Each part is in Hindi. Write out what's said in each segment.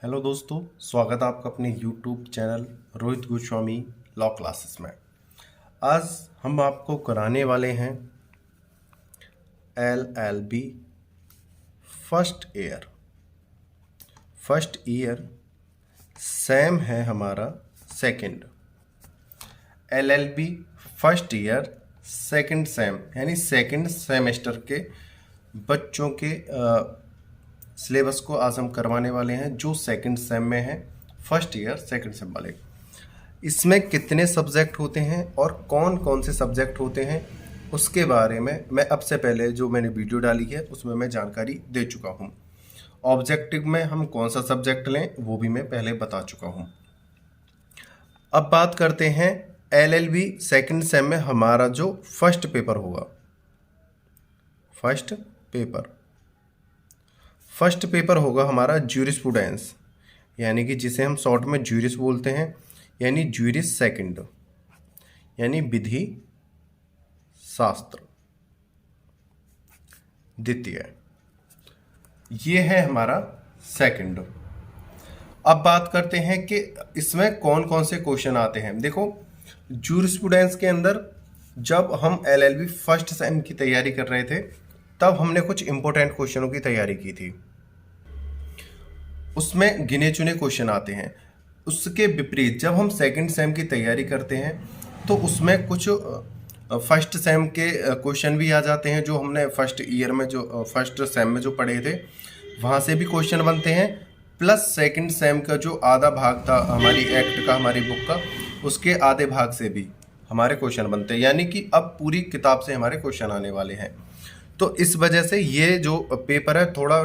हेलो दोस्तों, स्वागत है आपका अपने YouTube channel Rohit Goswami law classes में। आज हम आपको कराने वाले हैं LLB फर्स्ट ईयर सेम है हमारा second. LLB first year second same यानी सेकंड सेमेस्टर के बच्चों के सिलेबस को आज हम करवाने वाले हैं जो सेकंड सेम में है। फर्स्ट ईयर सेकंड सेम वाले इसमें कितने सब्जेक्ट होते हैं और कौन कौन से सब्जेक्ट होते हैं उसके बारे में मैं अब से पहले जो मैंने वीडियो डाली है उसमें मैं जानकारी दे चुका हूँ। ऑब्जेक्टिव में हम कौन सा सब्जेक्ट लें वो भी मैं पहले बता चुका हूँ। अब बात करते हैं LLB सेकंड सेम में हमारा जो फर्स्ट पेपर होगा। फर्स्ट पेपर होगा हमारा ज्यूरिस्प्रूडेंस, यानी कि जिसे हम शॉर्ट में ज्यूरिस बोलते हैं, यानी ज्यूरिस सेकंड यानी विधि शास्त्र द्वितीय। ये है हमारा सेकंड। अब बात करते हैं कि इसमें कौन कौन से क्वेश्चन आते हैं। देखो, ज्यूरिस्प्रूडेंस के अंदर जब हम LLB फर्स्ट सेम की तैयारी कर रहे थे तब हमने कुछ इंपॉर्टेंट क्वेश्चनों की तैयारी की थी। उसमें गिने चुने क्वेश्चन आते हैं। उसके विपरीत जब हम सेकंड सेम की तैयारी करते हैं तो उसमें कुछ फर्स्ट सेम के क्वेश्चन भी आ जाते हैं जो हमने फर्स्ट ईयर में जो फर्स्ट सेम में जो पढ़े थे वहाँ से भी क्वेश्चन बनते हैं, प्लस सेकंड सेम का जो आधा भाग था हमारी एक्ट का, हमारी बुक का, उसके आधे भाग से भी हमारे क्वेश्चन बनते हैं। यानी कि अब पूरी किताब से हमारे क्वेश्चन आने वाले हैं। तो इस वजह से ये जो पेपर है थोड़ा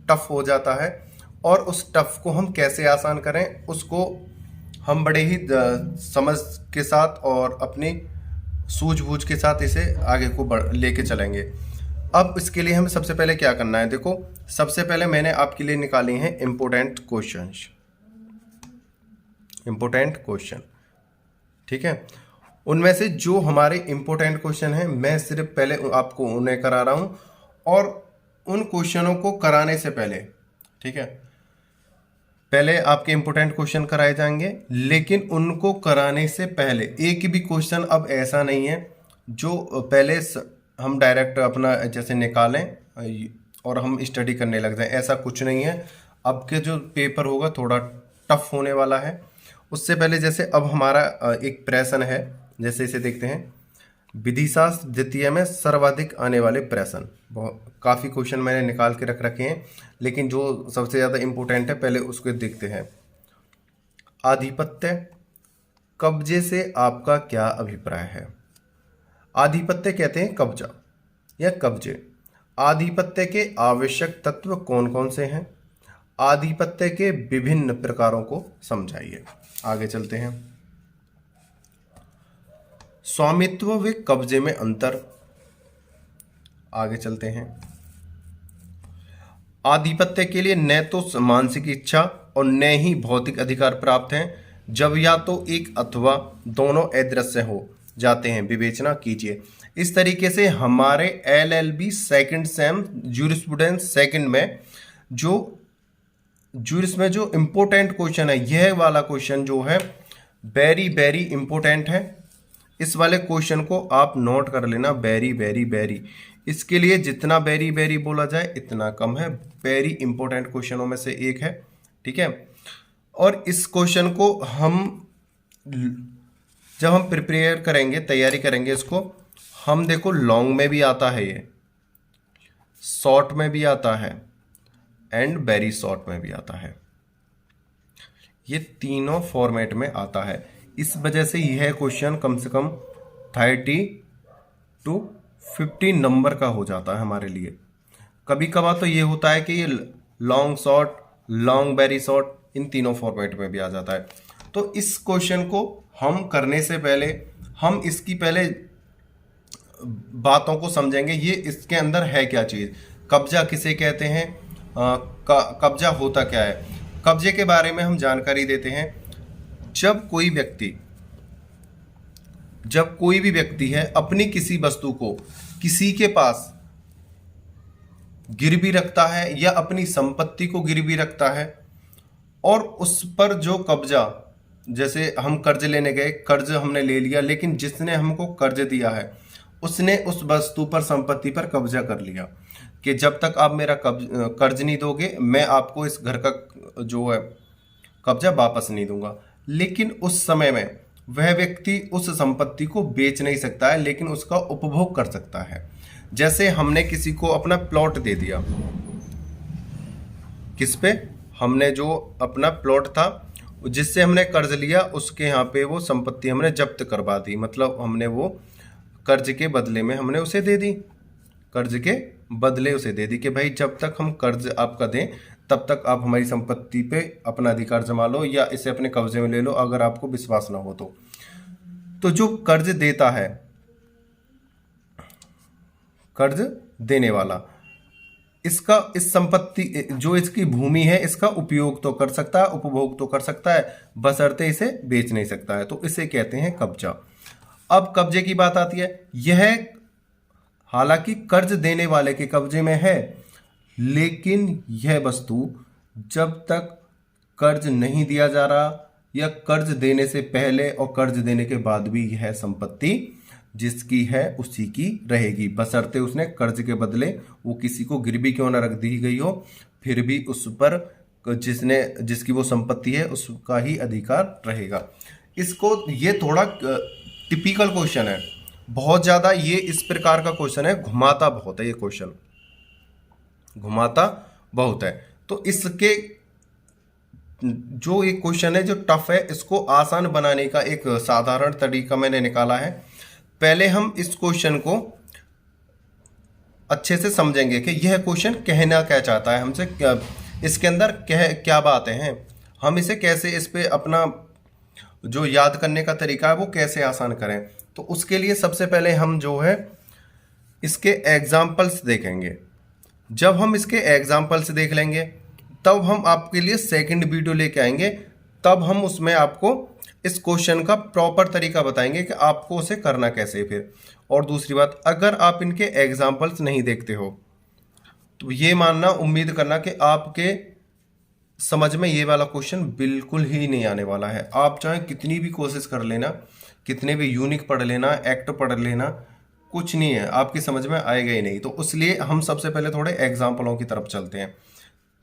टफ हो जाता है और उस टफ को हम कैसे आसान करें उसको हम बड़े ही समझ के साथ और अपनी सूझबूझ के साथ इसे आगे को लेके चलेंगे। अब इसके लिए हमें सबसे पहले क्या करना है, देखो सबसे पहले मैंने आपके लिए निकाली हैं इम्पोर्टेंट क्वेश्चन। ठीक है, उनमें से जो हमारे इम्पोर्टेंट क्वेश्चन हैं मैं सिर्फ पहले आपको उन्हें करा रहा हूं और उन क्वेश्चनों को कराने से पहले, ठीक है, पहले आपके इम्पोर्टेंट क्वेश्चन कराए जाएंगे, लेकिन उनको कराने से पहले एक भी क्वेश्चन अब ऐसा नहीं है जो पहले हम डायरेक्ट अपना जैसे निकालें और हम स्टडी करने लग जाएं, ऐसा कुछ नहीं है। अब के जो पेपर होगा थोड़ा टफ होने वाला है। उससे पहले जैसे अब हमारा एक प्रश्न है, जैसे इसे देखते हैं, विधिशास्त्र द्वितीय में सर्वाधिक आने वाले प्रश्न। काफ़ी क्वेश्चन मैंने निकाल के रख रखे हैं, लेकिन जो सबसे ज़्यादा इम्पोर्टेंट है पहले उसको देखते हैं। आधिपत्य कब्जे से आपका क्या अभिप्राय है? आधिपत्य कहते हैं कब्जा या कब्जे। आधिपत्य के आवश्यक तत्व कौन कौन से हैं? आधिपत्य के विभिन्न प्रकारों को समझाइए। आगे चलते हैं। स्वामित्व व कब्जे में अंतर। आगे चलते हैं। आधिपत्य के लिए न तो मानसिक इच्छा और न ही भौतिक अधिकार प्राप्त हैं, जब या तो एक अथवा दोनों अदृश्य हो जाते हैं, विवेचना कीजिए। इस तरीके से हमारे LLB second same jurisprudence second में जो ज्यूरिस में जो इम्पोर्टेंट क्वेश्चन है, यह वाला क्वेश्चन जो है वेरी वेरी इंपॉर्टेंट है। इस वाले क्वेश्चन को आप नोट कर लेना, वेरी वेरी वेरी। इसके लिए जितना वेरी वेरी बोला जाए इतना कम है। वेरी इंपॉर्टेंट क्वेश्चनों में से एक है, ठीक है। और इस क्वेश्चन को हम जब हम प्रिपेयर करेंगे, तैयारी करेंगे इसको, हम देखो लॉन्ग में भी आता है, ये शॉर्ट में भी आता है एंड वेरी शॉर्ट में भी आता है। ये तीनों फॉर्मेट में आता है। इस वजह से यह क्वेश्चन कम से कम 30 to 50 नंबर का हो जाता है हमारे लिए। कभी कभार तो ये होता है कि ये long short, long very short, इन तीनों फॉर्मेट में भी आ जाता है। तो इस क्वेश्चन को हम करने से पहले हम इसकी पहले बातों को समझेंगे। ये इसके अंदर है क्या चीज़, कब्जा किसे कहते हैं, कब्जा होता क्या है। कब्जे के बारे में हम जानकारी देते हैं। जब कोई भी व्यक्ति है अपनी किसी वस्तु को किसी के पास गिरवी रखता है या अपनी संपत्ति को गिरवी रखता है, और उस पर जो कब्जा, जैसे हम कर्ज लेने गए, कर्ज हमने ले लिया, लेकिन जिसने हमको कर्ज दिया है उसने उस वस्तु पर, संपत्ति पर कब्जा कर लिया कि जब तक आप मेरा कर्ज नहीं दोगे मैं आपको इस घर का जो है कब्जा वापस नहीं दूंगा। लेकिन उस समय में वह व्यक्ति उस संपत्ति को बेच नहीं सकता है, लेकिन उसका उपभोग कर सकता है। जैसे हमने किसी को अपना प्लॉट दे दिया, किस पे, हमने जो अपना प्लॉट था जिससे हमने कर्ज लिया उसके यहाँ पे वो संपत्ति हमने जब्त करवा दी, मतलब हमने वो कर्ज के बदले में हमने उसे दे दी, कर्ज के बदले उसे दे दी कि भाई जब तक हम कर्ज आपका दें तब तक आप हमारी संपत्ति पे अपना अधिकार जमा लो या इसे अपने कब्जे में ले लो, अगर आपको विश्वास ना हो तो जो कर्ज देता है, कर्ज देने वाला, इसका इस संपत्ति जो इसकी भूमि है इसका उपयोग तो कर सकता है, उपभोग तो कर सकता है, बशर्ते इसे बेच नहीं सकता है, तो इसे कहते हैं कब्जा। अब कब्जे की बात आती है, यह हालांकि कर्ज देने वाले के कब्जे में है, लेकिन यह वस्तु जब तक कर्ज नहीं दिया जा रहा या कर्ज देने से पहले और कर्ज देने के बाद भी यह संपत्ति जिसकी है उसी की रहेगी, बशर्ते उसने कर्ज के बदले वो किसी को गिरवी क्यों ना रख दी गई हो, फिर भी उस पर जिसकी वो संपत्ति है उसका ही अधिकार रहेगा। इसको, ये थोड़ा टिपिकल क्वेश्चन है, बहुत ज्यादा ये इस प्रकार का क्वेश्चन है, घुमाता बहुत है, ये क्वेश्चन घुमाता बहुत है। तो इसके जो एक क्वेश्चन है जो टफ है, इसको आसान बनाने का एक साधारण तरीका मैंने निकाला है। पहले हम इस क्वेश्चन को अच्छे से समझेंगे कि यह क्वेश्चन कहना क्या चाहता है हमसे, इसके अंदर क्या बातें हैं, हम इसे कैसे, इस पे अपना जो याद करने का तरीका है वो कैसे आसान करें। तो उसके लिए सबसे पहले हम जो है इसके एग्जाम्पल्स देखेंगे। जब हम इसके एग्जाम्पल्स देख लेंगे तब हम आपके लिए सेकंड वीडियो लेके आएंगे, तब हम उसमें आपको इस क्वेश्चन का प्रॉपर तरीका बताएंगे कि आपको उसे करना कैसे फिर। और दूसरी बात, अगर आप इनके एग्जाम्पल्स नहीं देखते हो तो ये मानना, उम्मीद करना कि आपके समझ में ये वाला क्वेश्चन बिल्कुल ही नहीं आने वाला है। आप चाहे कितनी भी कोशिश कर लेना, कितने भी यूनिक पढ़ लेना, एक्ट पढ़ लेना, कुछ नहीं है, आपकी समझ में आएगा ही नहीं। तो इसलिए हम सबसे पहले थोड़े एग्जाम्पलों की तरफ चलते हैं,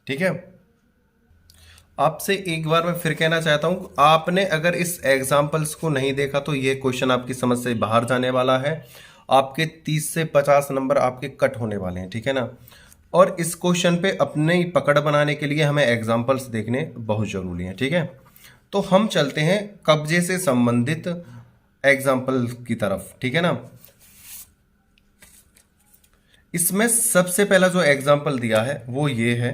ठीक है। आपसे एक बार मैं फिर कहना चाहता हूं, आपने अगर इस एग्जाम्पल्स को नहीं देखा तो ये क्वेश्चन आपकी समझ से बाहर जाने वाला है, आपके 30 से 50 नंबर आपके कट होने वाले हैं, ठीक है ना। और इस क्वेश्चन पे अपनी पकड़ बनाने के लिए हमें एग्जाम्पल्स देखने बहुत जरूरी है, ठीक है। तो हम चलते हैं कब्जे से संबंधित एग्जाम्पल की तरफ, ठीक है ना। इसमें सबसे पहला जो एग्जाम्पल दिया है वो ये है,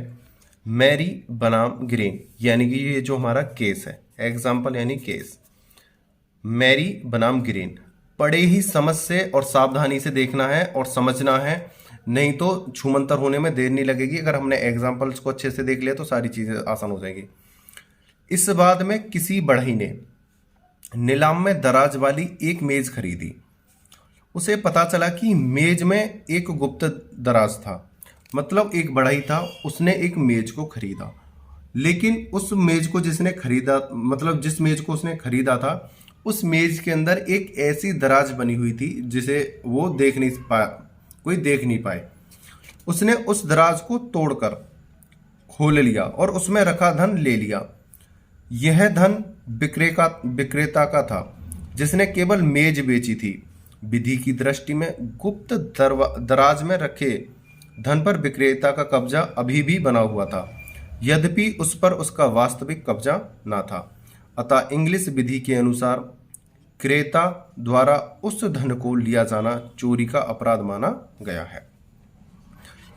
मैरी बनाम ग्रीन, यानी कि ये जो हमारा केस है, एग्जाम्पल यानी केस, मैरी बनाम ग्रीन। बड़े ही समझ से और सावधानी से देखना है और समझना है, नहीं तो छूमंतर होने में देर नहीं लगेगी। अगर हमने एग्जाम्पल्स को अच्छे से देख लिया तो सारी चीजें आसान हो जाएगी। इस बात में किसी बढ़ई ने नीलाम में दराज वाली एक मेज खरीदी। उसे पता चला कि मेज में एक गुप्त दराज था, मतलब एक बढ़ई था, उसने एक मेज को खरीदा, लेकिन उस मेज को जिसने खरीदा, मतलब जिस मेज को उसने खरीदा था, उस मेज के अंदर एक ऐसी दराज बनी हुई थी जिसे वो देख नहीं पाया, कोई देख नहीं पाए। उसने उस दराज को तोड़कर खोल लिया और उसमें रखा धन ले लिया। यह धन विक्रेता का था जिसने केवल मेज बेची थी। विधि की दृष्टि में गुप्त दराज में रखे धन पर विक्रेता का कब्जा अभी भी बना हुआ था, यद्यपि उस पर उसका वास्तविक कब्जा न था। अतः इंग्लिश विधि के अनुसार क्रेता द्वारा उस धन को लिया जाना चोरी का अपराध माना गया है।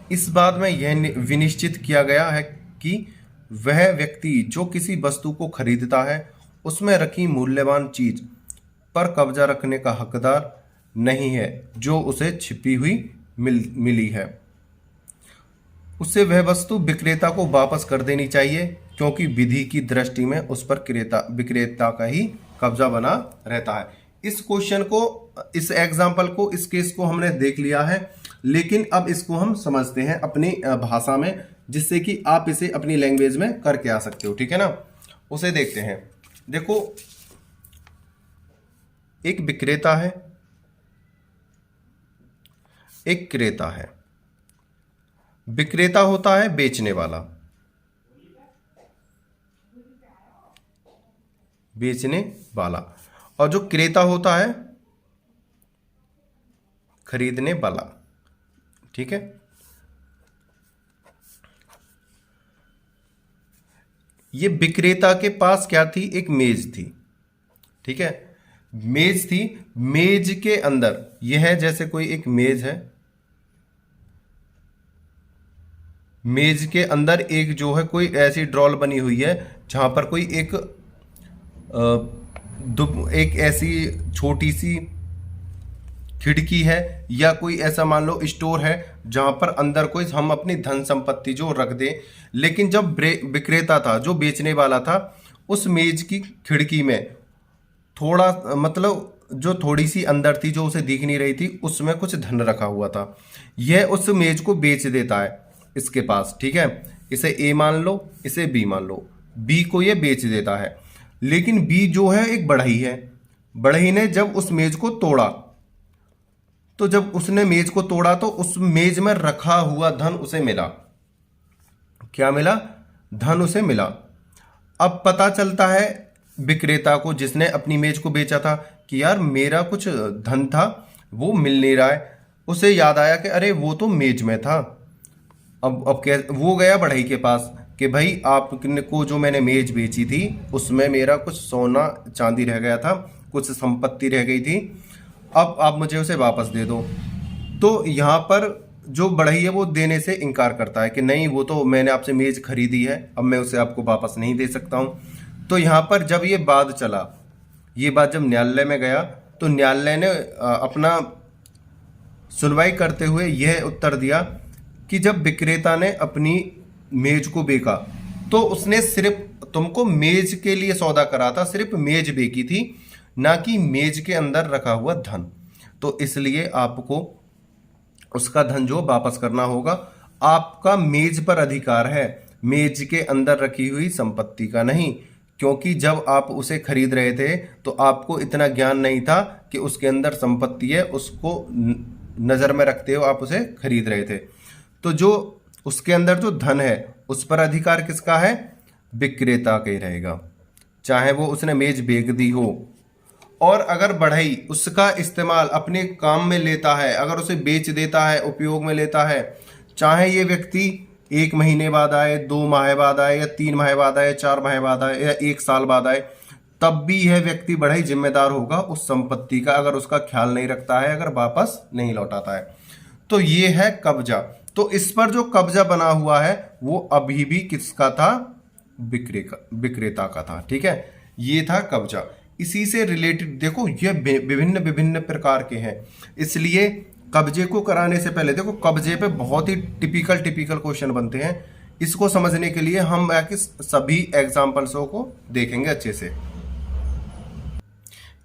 इस बात में यह विनिश्चित किया गया है कि वह व्यक्ति जो किसी वस्तु को खरीदता है उसमें रखी मूल्यवान चीज पर कब्जा रखने का हकदार नहीं है जो उसे छिपी हुई मिली है। उसे वह वस्तु विक्रेता को वापस कर देनी चाहिए, क्योंकि विधि की दृष्टि में उस पर विक्रेता का ही कब्जा बना रहता है। इस क्वेश्चन को, इस एग्जाम्पल को, इस केस को हमने देख लिया है, लेकिन अब इसको हम समझते हैं अपनी भाषा में, जिससे कि आप इसे अपनी लैंग्वेज में करके आ सकते हो, ठीक है ना। उसे देखते हैं। देखो, एक विक्रेता है, एक क्रेता है। विक्रेता होता है बेचने वाला, बेचने वाला, और जो क्रेता होता है खरीदने वाला, ठीक है। ये विक्रेता के पास क्या थी, एक मेज थी, ठीक है। मेज थी, मेज के अंदर यह है, जैसे कोई एक मेज है, मेज के अंदर एक जो है कोई ऐसी ड्रॉल बनी हुई है जहां पर कोई एक ऐसी छोटी सी खिड़की है, या कोई ऐसा मान लो स्टोर है जहां पर अंदर कोई हम अपनी धन संपत्ति जो रख दे। लेकिन जब विक्रेता था, जो बेचने वाला था, उस मेज की खिड़की में थोड़ा मतलब जो थोड़ी सी अंदर थी, जो उसे दिख नहीं रही थी, उसमें कुछ धन रखा हुआ था। यह उस मेज को बेच देता है इसके पास, ठीक है। इसे ए मान लो, इसे बी मान लो, बी को ये बेच देता है। लेकिन बी जो है एक बढ़ई है, बढ़ई ने जब उस मेज को तोड़ा, तो जब उसने मेज को तोड़ा तो उस मेज में रखा हुआ धन उसे मिला। क्या मिला? धन उसे मिला। अब पता चलता है विक्रेता को, जिसने अपनी मेज को बेचा था, कि यार मेरा कुछ धन था वो मिल नहीं रहा है। उसे याद आया कि अरे वो तो मेज में था। अब क्या, वो गया बढ़ई के पास कि भाई आपको जो मैंने मेज बेची थी उसमें मेरा कुछ सोना चांदी रह गया था, कुछ संपत्ति रह गई थी, अब आप मुझे उसे वापस दे दो। तो यहाँ पर जो बढ़ई है वो देने से इनकार करता है कि नहीं, वो तो मैंने आपसे मेज खरीदी है, अब मैं उसे आपको वापस नहीं दे सकता हूँ। तो यहाँ पर जब ये बात चला, ये बात जब न्यायालय में गया, तो न्यायालय ने अपना सुनवाई करते हुए यह उत्तर दिया कि जब विक्रेता ने अपनी मेज को बेचा तो उसने सिर्फ तुमको मेज के लिए सौदा करा था, सिर्फ मेज बेची थी, ना कि मेज के अंदर रखा हुआ धन। तो इसलिए आपको उसका धन जो वापस करना होगा। आपका मेज पर अधिकार है, मेज के अंदर रखी हुई संपत्ति का नहीं, क्योंकि जब आप उसे खरीद रहे थे तो आपको इतना ज्ञान नहीं था कि उसके अंदर संपत्ति है, उसको नजर में रखते हो आप उसे खरीद रहे थे। तो जो उसके अंदर जो धन है उस पर अधिकार किसका है? विक्रेता का ही रहेगा, चाहे वो उसने मेज बेच दी हो। और अगर बढ़ई उसका इस्तेमाल अपने काम में लेता है, अगर उसे बेच देता है, उपयोग में लेता है, चाहे ये व्यक्ति 1 महीने बाद आए, 2 माह बाद आए, या 3 माह बाद आए, 4 माह बाद आए, या 1 साल बाद आए, तब भी यह व्यक्ति बढ़ई जिम्मेदार होगा उस संपत्ति का, अगर उसका ख्याल नहीं रखता है, अगर वापस नहीं लौटाता है। तो ये है कब्जा। तो इस पर जो कब्जा बना हुआ है वो अभी भी किसका था? विक्रेता का था, ठीक है। ये था कब्जा। इसी से रिलेटेड देखो, ये विभिन्न विभिन्न प्रकार के हैं, इसलिए कब्जे को कराने से पहले देखो, कब्जे पे बहुत ही टिपिकल क्वेश्चन बनते हैं। इसको समझने के लिए हम सभी एग्जाम्पल्सों को देखेंगे अच्छे से।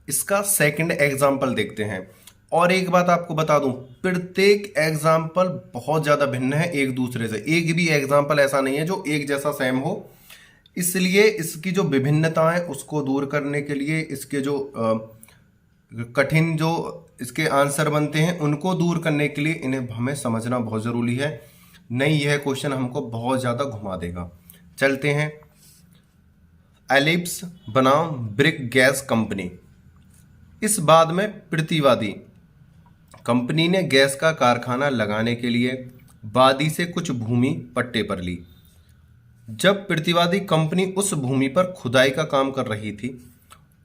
इसका सेकंड एग्जाम्पल देखते हैं। और एक बात आपको बता दूं, प्रत्येक एग्जाम्पल बहुत ज्यादा भिन्न है एक दूसरे से, एक भी एग्जाम्पल ऐसा नहीं है जो एक जैसा सेम हो। इसलिए इसकी जो विभिन्नता है उसको दूर करने के लिए, इसके जो कठिन जो इसके आंसर बनते हैं उनको दूर करने के लिए इन्हें हमें समझना बहुत ज़रूरी है। नहीं, यह क्वेश्चन हमको बहुत ज़्यादा घुमा देगा। चलते हैं। एलिप्स बनाम ब्रिक गैस कंपनी। इस बाद में प्रतिवादी कंपनी ने गैस का कारखाना लगाने के लिए वादी से कुछ भूमि पट्टे पर ली। जब प्रतिवादी कंपनी उस भूमि पर खुदाई का काम कर रही थी,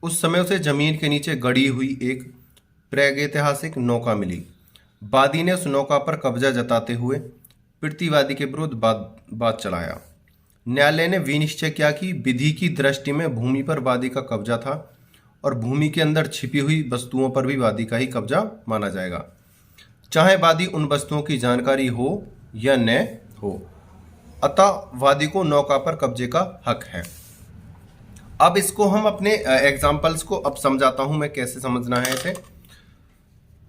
उस समय उसे जमीन के नीचे गड़ी हुई एक प्रागैतिहासिक नौका मिली। वादी ने उस नौका पर कब्जा जताते हुए प्रतिवादी के विरुद्ध बात चलाया। न्यायालय ने विनिश्चय किया कि विधि की दृष्टि में भूमि पर वादी का कब्जा था और भूमि के अंदर छिपी हुई वस्तुओं पर भी वादी का ही कब्जा माना जाएगा, चाहे वादी उन वस्तुओं की जानकारी हो या न हो। अतः वादी को नौका पर कब्जे का हक है। अब इसको हम अपने एग्जाम्पल्स को अब समझाता हूं मैं, कैसे समझना है इसे।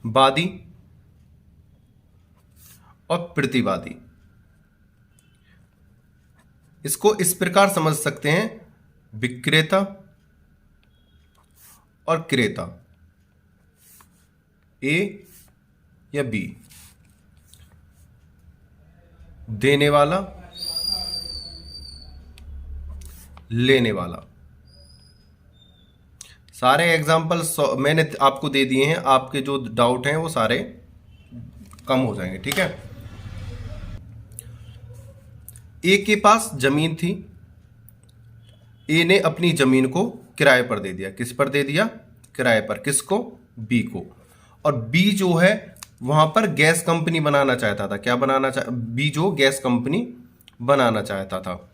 वादी और प्रतिवादी। इसको इस प्रकार समझ सकते हैं, विक्रेता और क्रेता, ए या बी, देने वाला लेने वाला। सारे एग्जाम्पल मैंने आपको दे दिए हैं, आपके जो डाउट हैं वो सारे कम हो जाएंगे। ठीक है, ए के पास जमीन थी, ए ने अपनी जमीन को किराए पर दे दिया। किस पर दे दिया? किराए पर। किसको? बी को। और बी जो है वहां पर गैस कंपनी बनाना चाहता था। क्या बनाना बी जो गैस कंपनी बनाना चाहता था।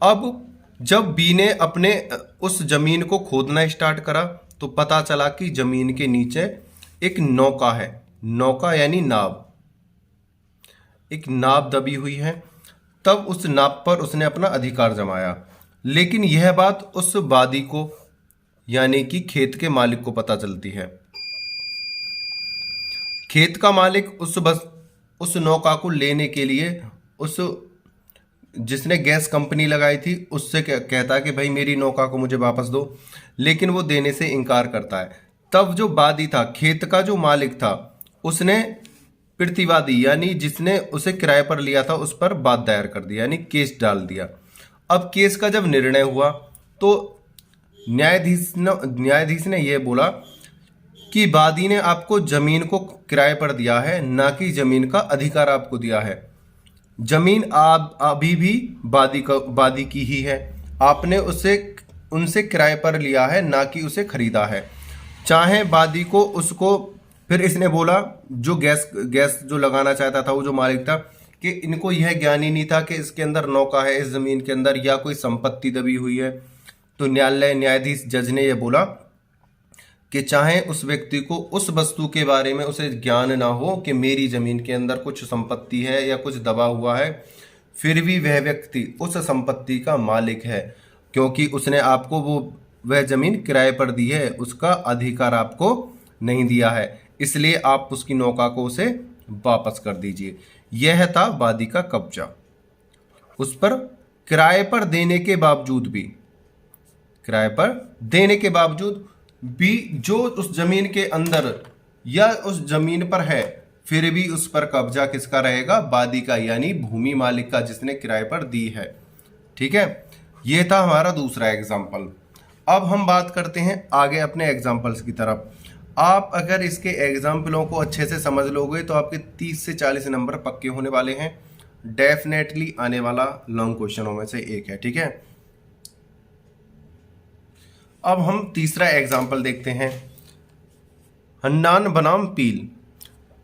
अब जब बी ने अपने उस जमीन को खोदना स्टार्ट करा तो पता चला कि जमीन के नीचे एक नौका है। नौका यानी नाव, एक नाव दबी हुई है। तब उस नाव पर उसने अपना अधिकार जमाया। लेकिन यह बात उस वादी को यानी कि खेत के मालिक को पता चलती है। खेत का मालिक उस नौका को लेने के लिए उस जिसने गैस कंपनी लगाई थी उससे कहता है कि भाई मेरी नौका को मुझे वापस दो, लेकिन वो देने से इनकार करता है। तब जो वादी था, खेत का जो मालिक था, उसने प्रतिवादी यानी जिसने उसे किराए पर लिया था उस पर बात दायर कर दी, यानी केस डाल दिया। अब केस का जब निर्णय हुआ तो न्यायाधीश ने यह बोला कि वादी ने आपको जमीन को किराए पर दिया है, ना कि जमीन का अधिकार आपको दिया है। जमीन अभी भी वादी की ही है। आपने उनसे किराए पर लिया है, ना कि उसे खरीदा है। चाहे वादी को उसको फिर इसने बोला जो गैस जो लगाना चाहता था वो जो मालिक था कि इनको यह ज्ञान ही नहीं था कि इसके अंदर नौका है, इस जमीन के अंदर, या कोई संपत्ति दबी हुई है। तो न्यायाधीश जज ने यह बोला कि चाहे उस व्यक्ति को उस वस्तु के बारे में उसे ज्ञान ना हो कि मेरी जमीन के अंदर कुछ संपत्ति है या कुछ दबा हुआ है, फिर भी वह व्यक्ति उस संपत्ति का मालिक है, क्योंकि उसने आपको वह जमीन किराए पर दी है, उसका अधिकार आपको नहीं दिया है, इसलिए आप उसकी नौका को उसे वापस कर दीजिए। यह था वादी का कब्जा। उस पर किराए पर देने के बावजूद भी जो उस जमीन के अंदर या उस जमीन पर है, फिर भी उस पर कब्जा किसका रहेगा? वादी का, यानी भूमि मालिक का, जिसने किराए पर दी है। ठीक है, यह था हमारा दूसरा एग्जाम्पल। अब हम बात करते हैं आगे अपने एग्जाम्पल्स की तरफ। आप अगर इसके एग्जाम्पलों को अच्छे से समझ लोगे तो आपके 30 से 40 नंबर पक्के होने वाले हैं। डेफिनेटली आने वाला लॉन्ग क्वेश्चनों में से एक है। ठीक है, अब हम तीसरा एग्जाम्पल देखते हैं। हन्नान बनाम पील।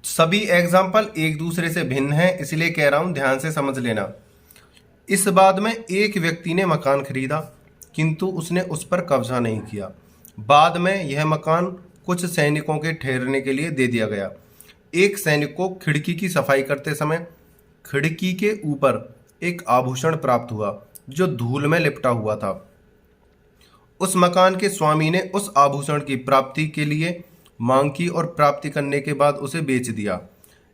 सभी एग्जाम्पल एक दूसरे से भिन्न हैं, इसलिए कह रहा हूं ध्यान से समझ लेना। इस बाद में एक व्यक्ति ने मकान खरीदा किंतु उसने उस पर कब्जा नहीं किया। बाद में यह मकान कुछ सैनिकों के ठहरने के लिए दे दिया गया। एक सैनिक को खिड़की की सफाई करते समय खिड़की के ऊपर एक आभूषण प्राप्त हुआ जो धूल में लिपटा हुआ था। उस मकान के स्वामी ने उस आभूषण की प्राप्ति के लिए मांग की और प्राप्ति करने के बाद उसे बेच दिया।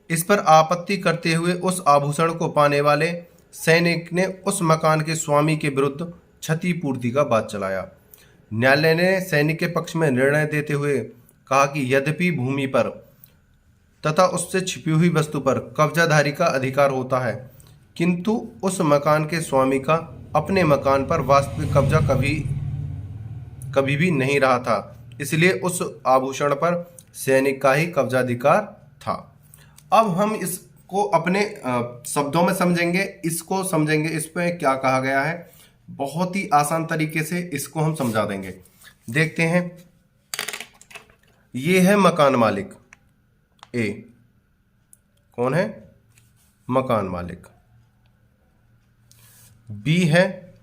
इस पर आपत्ति करते हुए उस आभूषण को पाने वाले सैनिक ने उस मकान के स्वामी के विरुद्ध क्षतिपूर्ति का बात चलाया। न्यायालय ने सैनिक के पक्ष में निर्णय देते हुए कहा कि यद्यपि भूमि पर तथा उससे छिपी हुई वस्तु पर कब्जाधारी का अधिकार होता है, किंतु उस मकान के स्वामी का अपने मकान पर वास्तविक कब्जा कभी भी नहीं रहा था, इसलिए उस आभूषण पर सैनिक का ही कब्जाधिकार था। अब हम इसको अपने शब्दों में समझेंगे, इसको समझेंगे इस पे क्या कहा गया है। बहुत ही आसान तरीके से इसको हम समझा देंगे। देखते हैं, ये है मकान मालिक ए। कौन है? मकान मालिक। बी है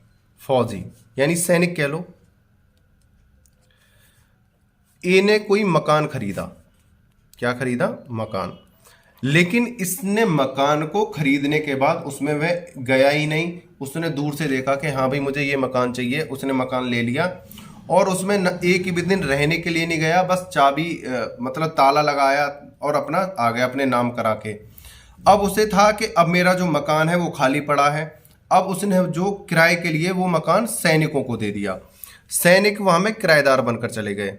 फौजी यानी सैनिक कह लो। ए ने कोई मकान खरीदा। क्या खरीदा? मकान। लेकिन इसने मकान को खरीदने के बाद उसमें वह गया ही नहीं। उसने दूर से देखा कि हाँ भाई मुझे ये मकान चाहिए। उसने मकान ले लिया और उसमें एक भी दिन रहने के लिए नहीं गया, बस चाबी मतलब ताला लगाया और अपना आ गया अपने नाम करा के। अब उसे था कि अब मेरा जो मकान है वो खाली पड़ा है, अब उसने जो किराए के लिए वो मकान सैनिकों को दे दिया। सैनिक वहां में किराएदार बनकर चले गए।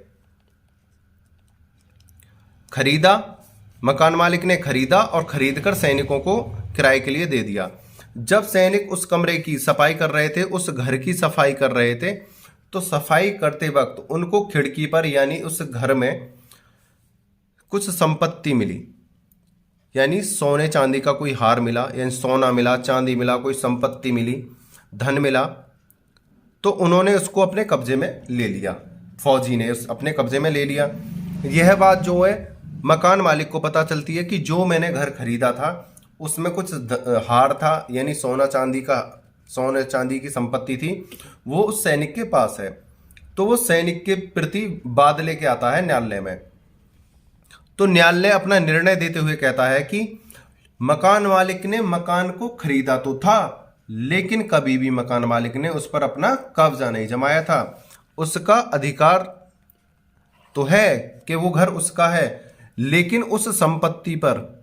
खरीदा, मकान मालिक ने खरीदा और खरीद कर सैनिकों को किराए के लिए दे दिया। जब सैनिक उस कमरे की सफाई कर रहे थे, उस घर की सफाई कर रहे थे, तो सफाई करते वक्त उनको खिड़की पर यानी उस घर में कुछ संपत्ति मिली, यानी सोने चांदी का कोई हार मिला, यानी सोना मिला, चांदी मिला, कोई संपत्ति मिली, धन मिला। तो उन्होंने उसको अपने कब्जे में ले लिया, फौजी ने अपने कब्जे में ले लिया। यह बात जो है मकान मालिक को पता चलती है कि जो मैंने घर खरीदा था उसमें कुछ हार था, यानी सोने चांदी की संपत्ति थी, वो उस सैनिक के पास है। तो वो सैनिक के प्रति वाद लेके आता है न्यायालय में। तो न्यायालय अपना निर्णय देते हुए कहता है कि मकान मालिक ने मकान को खरीदा तो था, लेकिन कभी भी मकान मालिक ने उस पर अपना कब्जा नहीं जमाया था। उसका अधिकार तो है कि वो घर उसका है, लेकिन उस संपत्ति पर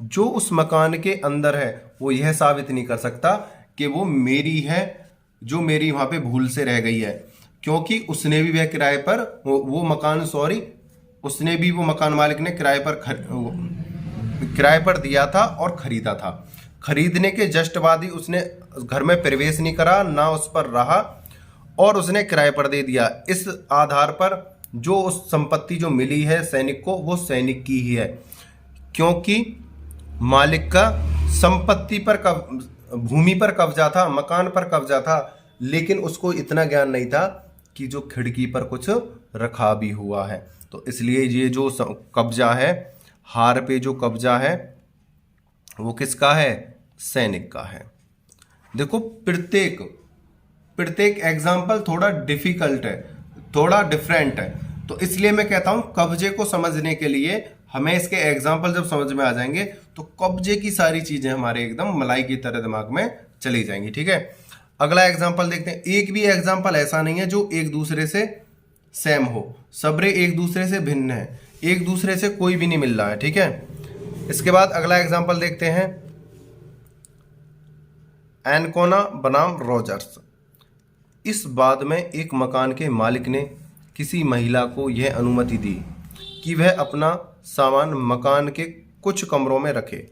जो उस मकान के अंदर है वो यह साबित नहीं कर सकता कि वो मेरी है, जो मेरी वहां पे भूल से रह गई है, क्योंकि उसने भी वह किराए पर उसने भी वो मकान मालिक ने किराए पर दिया था और खरीदा था। खरीदने के जस्ट बाद ही उसने घर में प्रवेश नहीं करा, ना उस पर रहा, और उसने किराए पर दे दिया। इस आधार पर जो उस संपत्ति जो मिली है सैनिक को, वो सैनिक की ही है, क्योंकि मालिक का संपत्ति पर भूमि पर कब्जा था, मकान पर कब्जा था, लेकिन उसको इतना ज्ञान नहीं था कि जो खिड़की पर कुछ रखा भी हुआ है। तो इसलिए ये जो कब्जा है, हार पे जो कब्जा है, वो किसका है? सैनिक का है। देखो प्रत्येक एग्जाम्पल थोड़ा डिफिकल्ट है, थोड़ा डिफरेंट है, तो इसलिए मैं कहता हूं कब्जे को समझने के लिए हमें इसके एग्जाम्पल जब समझ में आ जाएंगे तो कब्जे की सारी चीजें हमारे एकदम मलाई की तरह दिमाग में चली जाएंगी। ठीक है, अगला एग्जाम्पल देखते हैं। एक भी एग्जाम्पल ऐसा नहीं है जो एक दूसरे से सेम हो, सबरे एक दूसरे से भिन्न है, एक दूसरे से कोई भी नहीं मिल रहा है। ठीक है, इसके बाद अगला एग्जाम्पल देखते हैं। एनकोना बनाम रॉजर्स। इस बाद में एक मकान के मालिक ने किसी महिला को यह अनुमति दी कि वह अपना सामान मकान के कुछ कमरों में रखे।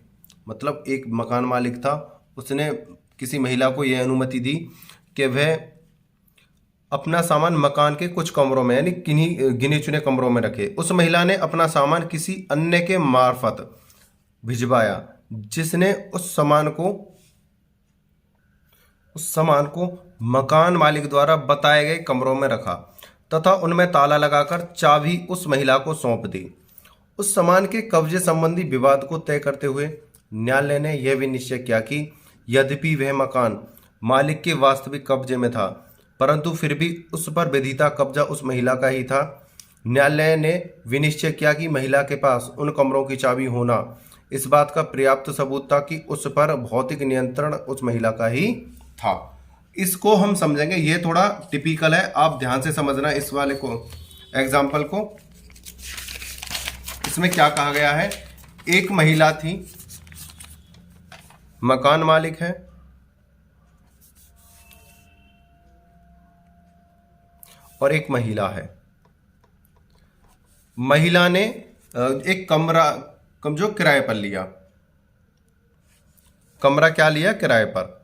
मतलब एक मकान मालिक था, उसने किसी महिला को यह अनुमति दी कि वह अपना सामान मकान के कुछ कमरों में, यानी किन्हीं गिने चुने कमरों में रखे। उस महिला ने अपना सामान किसी अन्य के मार्फत भिजवाया, जिसने उस सामान को मकान मालिक द्वारा बताए गए कमरों में रखा तथा उनमें ताला लगाकर चाबी उस महिला को सौंप दी। उस सामान के कब्जे संबंधी विवाद को तय करते हुए न्यायालय ने यह भी निश्चय किया कि यद्यपि वह मकान मालिक के वास्तविक कब्जे में था, परंतु फिर भी उस पर विधिता कब्जा उस महिला का ही था। न्यायालय ने विनिश्चय किया कि महिला के पास उन कमरों की चाबी होना इस बात का पर्याप्त सबूत था कि उस पर भौतिक नियंत्रण उस महिला का ही था। इसको हम समझेंगे, ये थोड़ा टिपिकल है, आप ध्यान से समझना इस वाले को, एग्जाम्पल को। इसमें क्या कहा गया है? एक महिला थी, मकान मालिक है, और एक महिला है। महिला ने एक कमरा जो किराए पर लिया, कमरा क्या लिया? किराए पर।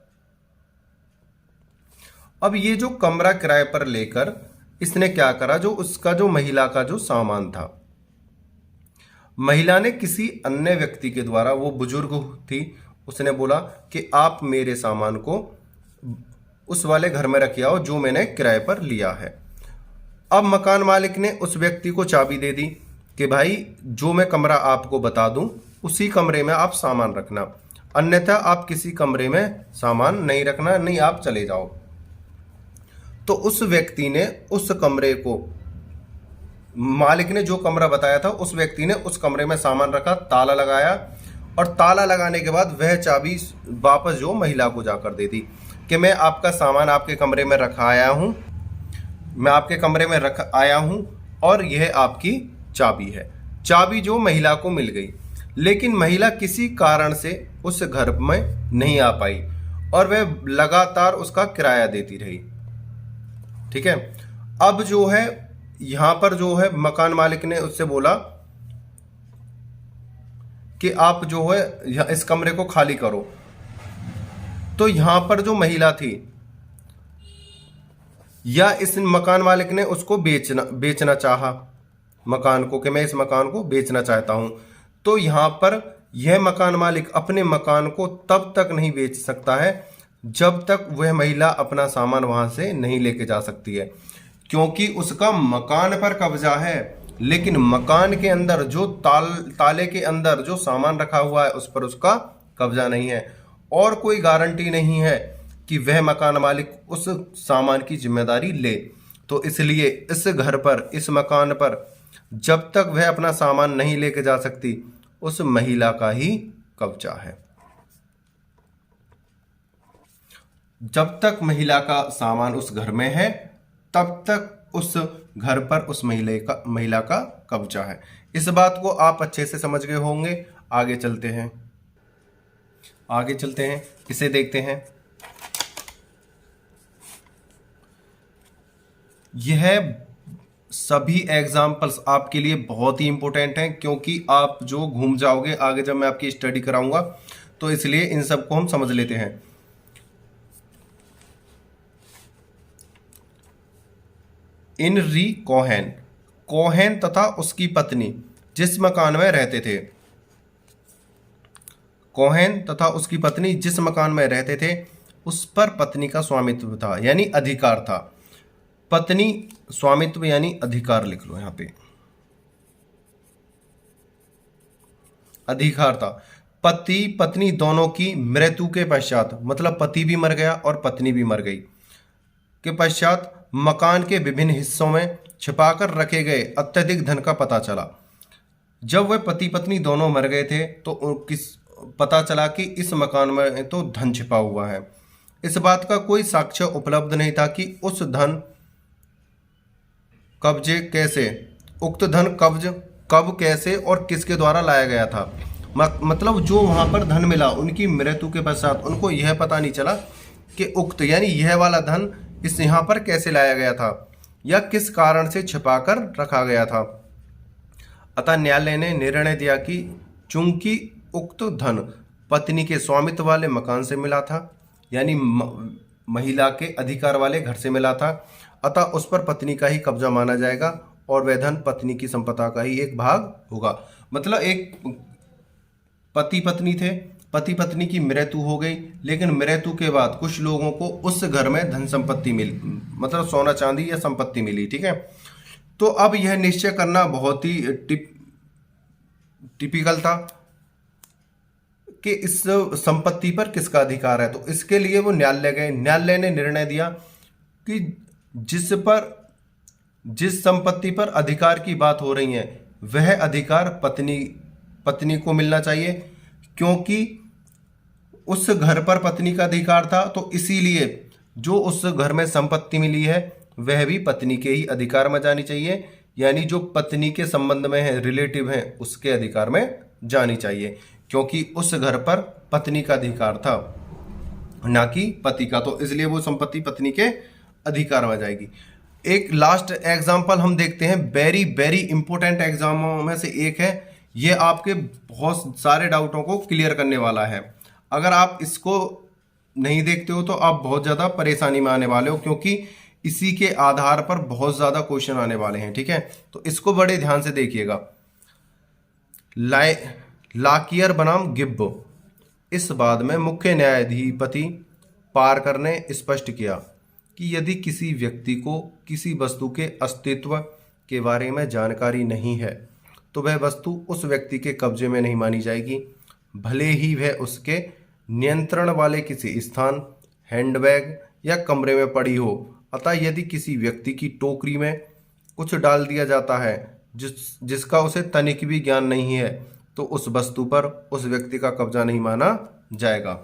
अब ये जो कमरा किराए पर लेकर इसने क्या करा, जो उसका जो महिला का जो सामान था, महिला ने किसी अन्य व्यक्ति के द्वारा, वो बुजुर्ग थी, उसने बोला कि आप मेरे सामान को उस वाले घर में रखिए आओ जो मैंने किराए पर लिया है। अब मकान मालिक ने उस व्यक्ति को चाबी दे दी कि भाई जो मैं कमरा आपको बता दूं उसी कमरे में आप सामान रखना, अन्यथा आप किसी कमरे में सामान नहीं रखना, नहीं आप चले जाओ। तो उस व्यक्ति ने उस कमरे को, मालिक ने जो कमरा बताया था, उस व्यक्ति ने उस कमरे में सामान रखा, ताला लगाया, और ताला लगाने के बाद वह चाबी वापस जो महिला को जाकर दे दी कि मैं आपका सामान आपके कमरे में रखा आया हूं, मैं आपके कमरे में रख आया हूं और यह आपकी चाबी है। चाबी जो महिला को मिल गई, लेकिन महिला किसी कारण से उस घर में नहीं आ पाई और वह लगातार उसका किराया देती रही। ठीक है। अब जो है यहां पर जो है मकान मालिक ने उससे बोला कि आप जो है इस कमरे को खाली करो। तो यहां पर जो महिला थी या इस मकान मालिक ने उसको बेचना चाहा मकान को, कि मैं इस मकान को बेचना चाहता हूं। तो यहां पर यह मकान मालिक अपने मकान को तब तक नहीं बेच सकता है जब तक वह महिला अपना सामान वहां से नहीं लेके जा सकती है, क्योंकि उसका मकान पर कब्जा है, लेकिन मकान के अंदर जो ताले के अंदर जो सामान रखा हुआ है उस पर उसका कब्जा नहीं है, और कोई गारंटी नहीं है कि वह मकान मालिक उस सामान की जिम्मेदारी ले। तो इसलिए इस घर पर, इस मकान पर जब तक वह अपना सामान नहीं लेके जा सकती, उस महिला का ही कब्जा है। जब तक महिला का सामान उस घर में है तब तक उस घर पर उस महिला का कब्जा है। इस बात को आप अच्छे से समझ गए होंगे। आगे चलते हैं, इसे देखते हैं। यह सभी एग्जाम्पल्स आपके लिए बहुत ही इंपॉर्टेंट हैं, क्योंकि आप जो घूम जाओगे आगे जब मैं आपकी स्टडी कराऊंगा, तो इसलिए इन सबको हम समझ लेते हैं। इनरी कोहेन तथा उसकी पत्नी जिस मकान में रहते थे, कोहेन तथा उसकी पत्नी जिस मकान में रहते थे उस पर पत्नी का स्वामित्व था, यानी अधिकार था। पत्नी स्वामित्व यानी अधिकार लिख लो यहां पे, अधिकार था। पति पत्नी दोनों की मृत्यु के पश्चात, मतलब पति भी मर गया और पत्नी भी मर गई, के पश्चात मकान के विभिन्न हिस्सों में छिपाकर रखे गए अत्यधिक धन का पता चला। जब वह पति पत्नी दोनों मर गए थे तो पता चला कि इस मकान में तो धन छिपा हुआ है। इस बात का कोई साक्ष्य उपलब्ध नहीं था कि उस धन कब्जे कैसे, उक्त धन कब कैसे और किसके द्वारा लाया गया था। मतलब जो वहां पर धन मिला उनकी मृत्यु के पश्चात उनको यह पता नहीं चला कि उक्त यानी यह वाला धन इस यहाँ पर कैसे लाया गया था या किस कारण से छिपाकर रखा गया था। अतः न्यायालय ने निर्णय दिया कि चूंकि उक्त धन पत्नी के स्वामित्व वाले मकान से मिला था, यानी महिला के अधिकार वाले घर से मिला था, अतः उस पर पत्नी का ही कब्जा माना जाएगा और वह धन पत्नी की संपदा का ही एक भाग होगा। मतलब एक पति पत्नी थे, पति पत्नी की मृत्यु हो गई, लेकिन मृत्यु के बाद कुछ लोगों को उस घर में धन संपत्ति मिली, मतलब सोना चांदी या संपत्ति मिली। ठीक है। तो अब यह निश्चय करना बहुत ही टिपिकल था कि इस संपत्ति पर किसका अधिकार है। तो इसके लिए वो न्यायालय गए। न्यायालय ने निर्णय दिया कि जिस संपत्ति पर अधिकार की बात हो रही है वह अधिकार पत्नी को मिलना चाहिए, क्योंकि उस घर पर पत्नी का अधिकार था, तो इसीलिए जो उस घर में संपत्ति मिली है वह भी पत्नी के ही अधिकार में जानी चाहिए, यानी जो पत्नी के संबंध में है, रिलेटिव है, उसके अधिकार में जानी चाहिए, क्योंकि उस घर पर पत्नी का अधिकार था ना कि पति का। तो इसलिए वो संपत्ति पत्नी के अधिकार में जाएगी। एक लास्ट एग्जाम्पल हम देखते हैं, वेरी वेरी इंपॉर्टेंट एग्जामों में से एक है। ये आपके बहुत सारे डाउटों को क्लियर करने वाला है। अगर आप इसको नहीं देखते हो तो आप बहुत ज़्यादा परेशानी में आने वाले हो, क्योंकि इसी के आधार पर बहुत ज़्यादा क्वेश्चन आने वाले हैं। ठीक है, तो इसको बड़े ध्यान से देखिएगा। लाकियर बनाम गिब्ब, इस बाद में मुख्य न्यायाधिपति पार्कर ने स्पष्ट किया कि यदि किसी व्यक्ति को किसी वस्तु के अस्तित्व के बारे में जानकारी नहीं है तो वह वस्तु उस व्यक्ति के कब्जे में नहीं मानी जाएगी, भले ही वह उसके नियंत्रण वाले किसी स्थान, हैंडबैग या कमरे में पड़ी हो। अतः यदि किसी व्यक्ति की टोकरी में कुछ डाल दिया जाता है जिसका उसे तनिक भी ज्ञान नहीं है तो उस वस्तु पर उस व्यक्ति का कब्जा नहीं माना जाएगा।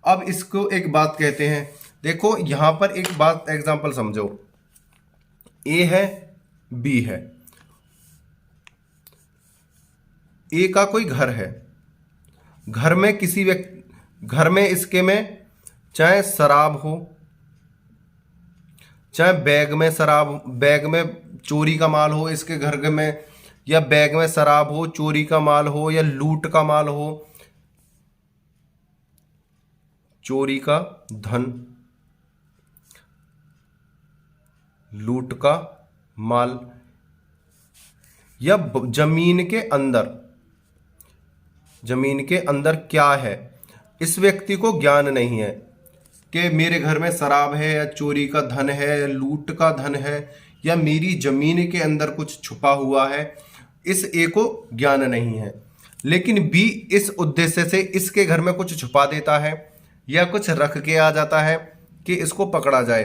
अब इसको एक बात कहते हैं। देखो यहां पर एक बात एग्जांपल समझो, ए है, बी है, ए का कोई घर है, घर में इसके में चाहे शराब हो, चाहे बैग में शराब, बैग में चोरी का माल हो इसके घर में, या बैग में शराब हो, चोरी का माल हो, या लूट का माल हो, चोरी का धन, लूट का माल, या जमीन के अंदर क्या है, इस व्यक्ति को ज्ञान नहीं है कि मेरे घर में शराब है, या चोरी का धन है, लूट का धन है, या मेरी जमीन के अंदर कुछ छुपा हुआ है, इस ए को ज्ञान नहीं है। लेकिन बी इस उद्देश्य से इसके घर में कुछ छुपा देता है या कुछ रख के आ जाता है कि इसको पकड़ा जाए।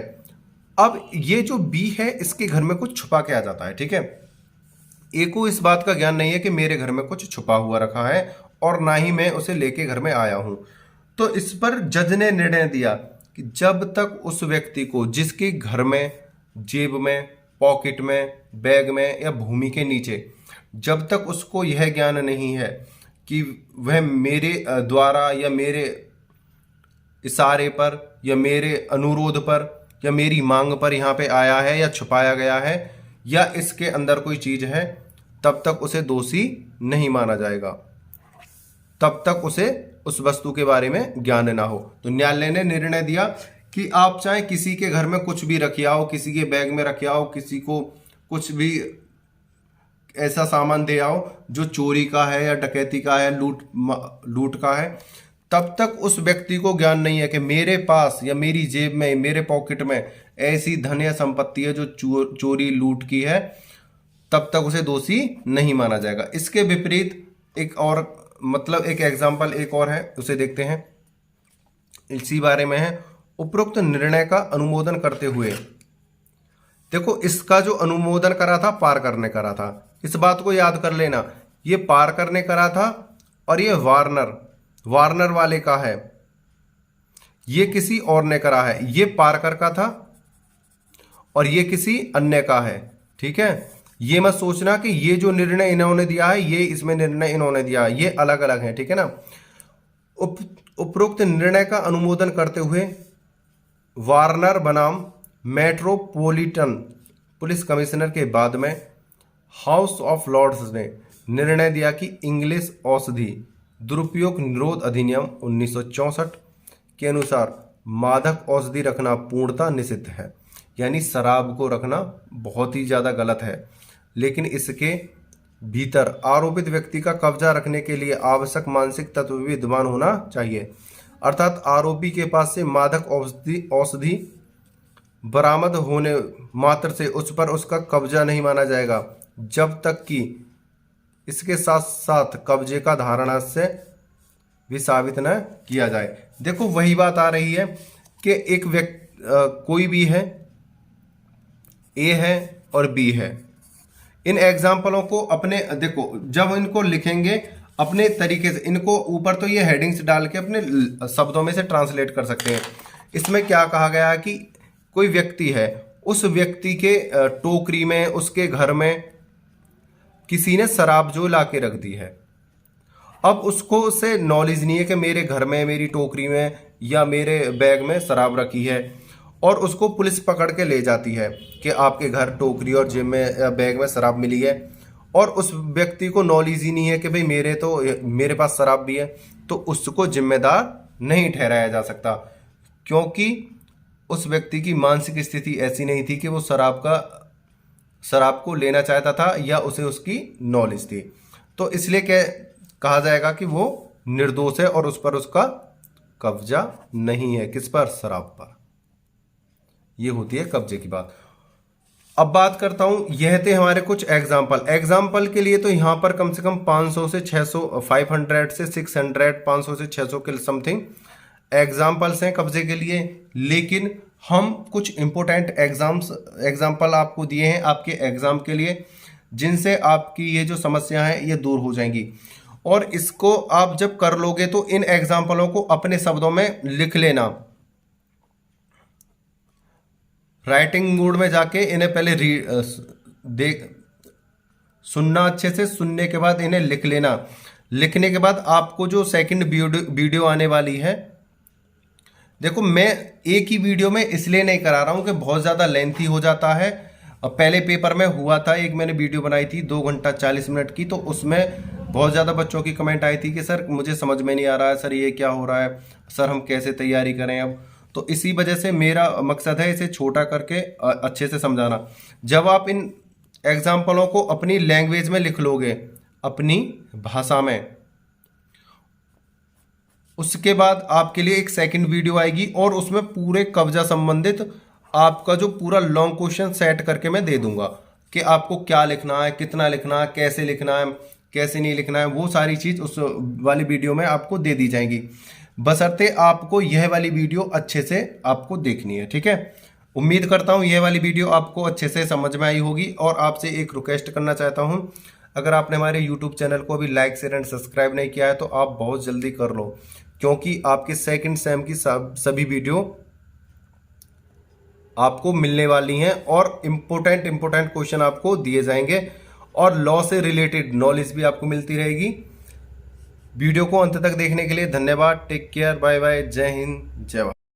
अब ये जो बी है इसके घर में कुछ छुपा के आ जाता है, ठीक है। ए को इस बात का ज्ञान नहीं है कि मेरे घर में कुछ छुपा हुआ रखा है, और ना ही मैं उसे लेके घर में आया हूं। तो इस पर जज ने निर्णय दिया कि जब तक उस व्यक्ति को, जिसके घर में, जेब में, पॉकेट में, बैग में या भूमि के नीचे, जब तक उसको यह ज्ञान नहीं है कि वह मेरे द्वारा या मेरे इशारे पर या मेरे अनुरोध पर या मेरी मांग पर यहाँ पे आया है या छुपाया गया है या इसके अंदर कोई चीज है, तब तक उसे दोषी नहीं माना जाएगा, तब तक उसे उस वस्तु के बारे में ज्ञान ना हो। तो न्यायालय ने निर्णय दिया कि आप चाहे किसी के घर में कुछ भी रखे आओ, किसी के बैग में रखे आओ, किसी को कुछ भी ऐसा सामान दे आओ जो चोरी का है या डकैती का है, लूट का है, तब तक उस व्यक्ति को ज्ञान नहीं है कि मेरे पास या मेरी जेब में, मेरे पॉकेट में ऐसी धन या संपत्ति है जो चोरी लूट की है, तब तक उसे दोषी नहीं माना जाएगा। इसके विपरीत एक और, मतलब एक एग्जाम्पल एक और है, उसे देखते हैं, इसी बारे में है। उपरोक्त निर्णय का अनुमोदन करते हुए, देखो इसका जो अनुमोदन करा था पार करने करा था, इस बात को याद कर लेना, ये पार करने करा था और ये वार्नर वाले का है, ये किसी और ने करा है, ये पार्कर का था और ये किसी अन्य का है, ठीक है। ये मत सोचना कि ये जो निर्णय इन्होंने दिया है ये इसमें निर्णय इन्होंने दिया है, ये अलग अलग है, ठीक है ना। उपरोक्त निर्णय का अनुमोदन करते हुए वार्नर बनाम मेट्रोपॉलिटन पुलिस कमिश्नर के बाद में हाउस ऑफ लॉर्ड्स ने निर्णय दिया कि इंग्लिश औषधि दुरुपयोग निरोध अधिनियम 1964 के अनुसार मादक औषधि रखना पूर्णतः निषिद्ध है। यानी शराब को रखना बहुत ही ज़्यादा गलत है, लेकिन इसके भीतर आरोपित व्यक्ति का कब्जा रखने के लिए आवश्यक मानसिक तत्व भी विद्यमान होना चाहिए। अर्थात आरोपी के पास से मादक औषधि बरामद होने मात्र से उस पर उसका कब्जा नहीं माना जाएगा, जब तक कि इसके साथ साथ कब्जे का धारणा से भी साबित न किया जाए। देखो वही बात आ रही है कि एक व्यक्ति कोई भी है, ए है और बी है, इन एग्जाम्पलों को अपने, देखो जब इनको लिखेंगे अपने तरीके से, इनको ऊपर तो ये हेडिंग्स डाल के अपने शब्दों में से ट्रांसलेट कर सकते हैं। इसमें क्या कहा गया है कि कोई व्यक्ति है, उस व्यक्ति के टोकरी में, उसके घर में किसी ने शराब जो ला के रख दी है। अब उसको से नॉलेज नहीं है कि मेरे घर में, मेरी टोकरी में या मेरे बैग में शराब रखी है, और उसको पुलिस पकड़ के ले जाती है कि आपके घर टोकरी और जेब में या बैग में शराब मिली है, और उस व्यक्ति को नॉलेज ही नहीं है कि भाई मेरे पास शराब भी है, तो उसको जिम्मेदार नहीं ठहराया जा सकता, क्योंकि उस व्यक्ति की मानसिक स्थिति ऐसी नहीं थी कि वो शराब को लेना चाहता था या उसे उसकी नॉलेज थी। तो इसलिए कहा जाएगा कि वो निर्दोष है और उस पर उसका कब्जा नहीं है। किस पर? शराब पर। ये होती है कब्जे की बात। अब बात करता हूं, यह थे हमारे कुछ एग्जाम्पल के लिए तो यहां पर कम से कम 500 से 600, 500 से 600, 500 से 600 के समथिंग एग्जाम्पल्स हैं कब्जे के लिए। लेकिन हम कुछ इंपोर्टेंट एग्जाम्पल आपको दिए हैं आपके एग्जाम के लिए, जिनसे आपकी ये जो समस्या है ये दूर हो जाएंगी। और इसको आप जब कर लोगे तो इन एग्जाम्पलों को अपने शब्दों में लिख लेना, राइटिंग मोड में जाके इन्हें पहले सुनना, अच्छे से सुनने के बाद इन्हें लिख लेना। लिखने के बाद आपको जो सेकंड वीडियो आने वाली है देखो मैं एक ही वीडियो में इसलिए नहीं करा रहा हूँ कि बहुत ज़्यादा लेंथी हो जाता है। अब पहले पेपर में हुआ था, एक मैंने वीडियो बनाई थी 2 घंटा 40 मिनट की, तो उसमें बहुत ज़्यादा बच्चों की कमेंट आई थी कि सर मुझे समझ में नहीं आ रहा है, सर ये क्या हो रहा है, सर हम कैसे तैयारी करें अब। तो इसी वजह से मेरा मकसद है इसे छोटा करके अच्छे से समझाना। जब आप इन एग्जाम्पलों को अपनी लैंग्वेज में लिख लोगे, अपनी भाषा में, उसके बाद आपके लिए एक सेकंड वीडियो आएगी और उसमें पूरे कब्जा संबंधित आपका जो पूरा लॉन्ग क्वेश्चन सेट करके मैं दे दूंगा कि आपको क्या लिखना है, कितना लिखना है, कैसे लिखना है, कैसे नहीं लिखना है, वो सारी चीज़ उस वाली वीडियो में आपको दे दी जाएंगी। बशर्ते आपको यह वाली वीडियो अच्छे से आपको देखनी है, ठीक है। उम्मीद करता हूँ यह वाली वीडियो आपको अच्छे से समझ में आई होगी। और आपसे एक रिक्वेस्ट करना चाहता हूँ, अगर आपने हमारे YouTube चैनल को अभी लाइक शेयर एंड सब्सक्राइब नहीं किया है तो आप बहुत जल्दी कर लो, क्योंकि आपके सेकंड सेम की सभी वीडियो आपको मिलने वाली हैं और इम्पोर्टेंट क्वेश्चन आपको दिए जाएंगे और लॉ से रिलेटेड नॉलेज भी आपको मिलती रहेगी। वीडियो को अंत तक देखने के लिए धन्यवाद। टेक केयर, बाय बाय, जय हिंद, जय भारत।